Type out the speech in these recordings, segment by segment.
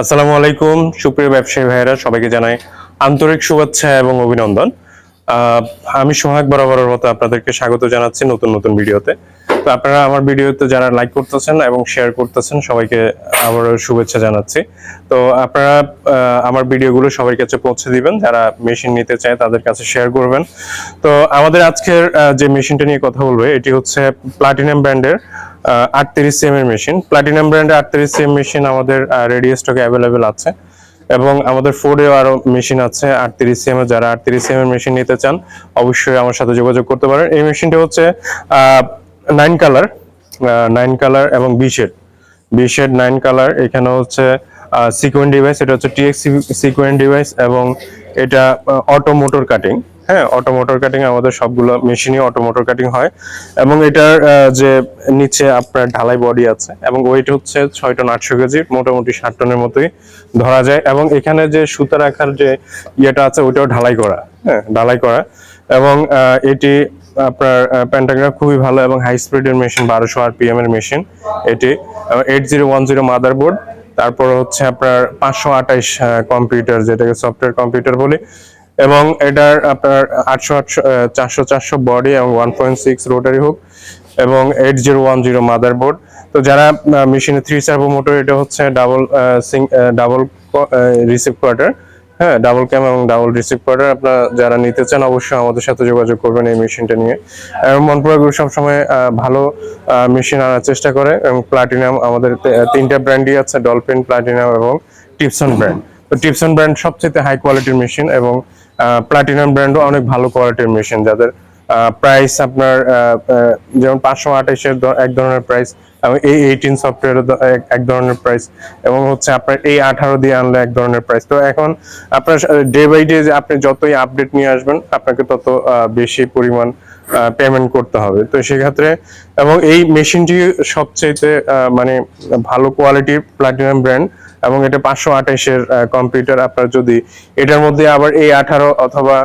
আসসালামু আলাইকুম সুপ্রিয় ব্যবসায়ী ভাইয়েরা, সবাইকে জানাই আন্তরিক শুভেচ্ছা এবং অভিনন্দন। আহ, আমি সোহাগ বরাবরের মতো আপনাদেরকে স্বাগত জানাচ্ছি নতুন নতুন ভিডিওতে। তো আপনারা আমার ভিডিওতে যারা লাইক করতেছেন এবং শেয়ার করতেছেন সবাইকে আবারও শুভেচ্ছা জানাচ্ছি। তো আপনারা আমার ভিডিওগুলো সবার কাছে পৌঁছে দিবেন, যারা মেশিন নিতে চায় তাদের কাছে শেয়ার করবেন। তো আমাদের আজকের যে মেশিনটা নিয়ে কথা বলবো এটি হচ্ছে প্লাটিনাম ব্র্যান্ডের 38 এর মেশিন। প্লাটিনাম ব্র্যান্ডের 38 মেশিন আমাদের রেডি স্টকে অ্যাভেলেবেল আছে এবং আমাদের ফোর্ডেও আরো মেশিন আছে 38 এর। যারা 38 এর মেশিন নিতে চান অবশ্যই আমার সাথে যোগাযোগ করতে পারেন। এই মেশিনটা হচ্ছে 9 কালার, 9 কালার এবং বি শেড 9 কালার। এখানে হচ্ছে সিকোয়েন্ট ডিভাইস, এটা হচ্ছে টিএক্স সিকোয়েন্ট ডিভাইস এবং এটা অটো মোটর কাটিং। হ্যাঁ, অটো মোটর কাটিং আমাদের সবগুলো মেশিনই অটো মোটর কাটিং হয় এবং এটার যে নিচে আপনার ঢালাই বডি আছে এবং ওয়েট হচ্ছে 6 টন 800 কেজি, মোটামুটি 60 টনের মতোই ধরা যায়। এবং এখানে যে সুতা রাখার যে ইয়েটা আছে ওইটাও ঢালাই করা, হ্যাঁ ঢালাই করা। এবং এটি আপনার প্যান্টাগ্রাফ খুবই ভালো এবং হাই স্পিডের মেশিন, 1200 আরপিএম এর মেশিন এটি। 8010 মাদারবোর্ড, তারপর হচ্ছে আপনার 528 কম্পিউটার, যেটাকে সফটওয়্যার কম্পিউটার বলি। এবং এটার আপনার 400 বডি এবং 1.6 রোটারি হুক এবং 8010 মাদারবোর্ড। তো যারা মেশিনে 3 সার্ভো মোটর, এটা হচ্ছে ডাবল রিসিভ কোয়ার্টার, হ্যাঁ ডাবল ক্যাম এবং ডাবল রিসিভ কোয়ার্টার। আপনারা যারা নিতে চান অবশ্যই আমাদের সাথে যোগাযোগ করবেন এই মেশিনটা নিয়ে। এবং মনপুরা গ্রুপ সবসময় ভালো মেশিন আনার চেষ্টা করে। এবং প্লাটিনাম আমাদের 3টা ব্র্যান্ডই আছে, ডলফিন, প্লাটিনাম এবং টিপসন ব্র্যান্ড। তো টিপসন ব্র্যান্ড সবচেয়ে হাই কোয়ালিটির মেশিন এবং প্লাটিনাম ব্র্যান্ডও অনেক ভালো কোয়ালিটির মেশিন, যাদের প্রাইস আপনার যেমন 528-এর এক ধরনের প্রাইস এবং এই 18 সফটওয়্যার এক ধরনের প্রাইস এবং হচ্ছে আপনার এই 18 দিয়ে আনলে এক ধরনের প্রাইস। তো এখন আপনার ডে বাই ডে আপনি যতই আপডেট নিয়ে আসবেন আপনাকে তত বেশি পরিমাণ পেমেন্ট করতে হবে। তো সেক্ষেত্রে এবং এই মেশিনটি সবচেয়ে মানে ভালো কোয়ালিটির প্লাটিনাম ব্র্যান্ড এবং এটা 528-এর কম্পিউটার। আপনার যদি এটার মধ্যে আবার এই 18 অথবা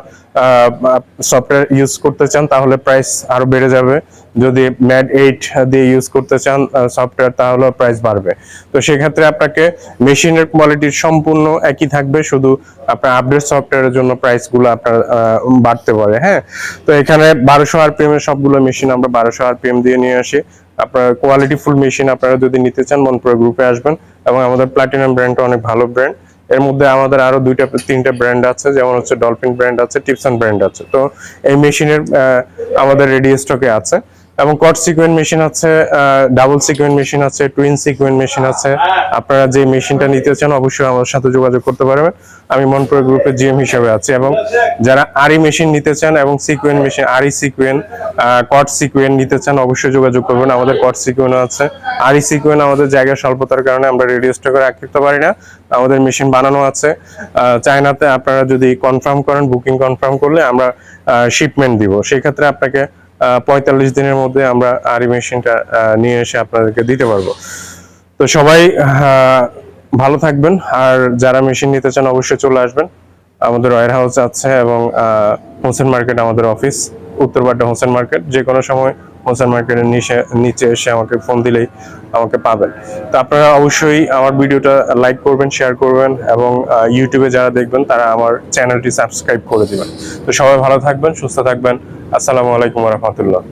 সফটওয়্যার ইউজ করতে চান তাহলে প্রাইস আরো বেড়ে যাবে। যদি ম্যাড 8 দিয়ে ইউজ করতে চান সফটওয়্যার তাহলে প্রাইস বাড়বে। তো সেক্ষেত্রে আপনাকে মেশিনের কোয়ালিটি সম্পূর্ণ একই থাকবে, শুধু আপনার আপডেট সফটওয়্যারের জন্য প্রাইসগুলো আপনার বাড়তে পারে। হ্যাঁ, তো এখানে 1200 আরপিএম এর সবগুলো মেশিন আমরা 1200 আরপিএম দিয়ে নিয়ে আসি। আপনার কোয়ালিটি ফুল মেশিন আপনারা যদি নিতে চান মনপুরা গ্রুপে আসবেন। এবং আমাদের প্লাটিনাম ব্র্যান্ডটা অনেক ভালো ব্র্যান্ড। এর মধ্যে আমাদের আরো 2-3টা ব্র্যান্ড আছে, যেমন হচ্ছে ডলফিন ব্র্যান্ড আছে, টিপসন ব্র্যান্ড আছে। তো এই মেশিনের আমাদের রেডি স্টকে আছে। এবং কট সিকোয়েন্ট মেশিন আছে, ডাবল সিকোয়েন্ট মেশিন আছে, টুইন সিকোয়েন্ট মেশিন আছে। আপনারা যে মেশিনটা নিতে চান অবশ্যই আমার সাথে যোগাযোগ করতে পারবেন। আমি মনপুরা গ্রুপের জিএম হিসেবে আছি। এবং যারা আরি মেশিন নিতে চান এবং সিকোয়েন্ট মেশিন, আরি সিকোয়েন্ট, কট সিকোয়েন্ট নিতে চান অবশ্যই যোগাযোগ করবেন। আমাদের কট সিকোয়েন্ট আছে, আরি সিকোয়েন্ট আমাদের জায়গার স্বল্পতার কারণে আমরা রেডি স্টকে রাখতে পারি না। আমাদের মেশিন বানানো আছে চায়নাতে। আপনারা যদি কনফার্ম করেন, বুকিং কনফার্ম করলে আমরা শিপমেন্ট দিব। সেই ক্ষেত্রে আপনাকে 45 দিনের মধ্যে আমরা আরি মেশিনটা নিয়ে এসে আপনাদেরকে দিতে পারবো। তো সবাই ভালো থাকবেন, আর যারা মেশিন নিতে চান অবশ্যই চলে আসবেন। আমাদের ওয়্যার হাউস আছে এবং হোসেন মার্কেট আমাদের অফিস, উত্তরপাড্ডা হোসেন মার্কেট। যে কোনো সময় হোসেন মার্কেটের নিচে এসে আমাকে ফোন দিলেই আমাকে পাবেন। তো আপনারা অবশ্যই আমার ভিডিওটা লাইক করবেন, শেয়ার করবেন এবং ইউটিউবে যারা দেখবেন তারা আমার চ্যানেলটি সাবস্ক্রাইব করে দিবেন। তো সবাই ভালো থাকবেন, সুস্থ থাকবেন। আসসালামু আলাইকুম ওয়া রাহমাতুল্লাহ।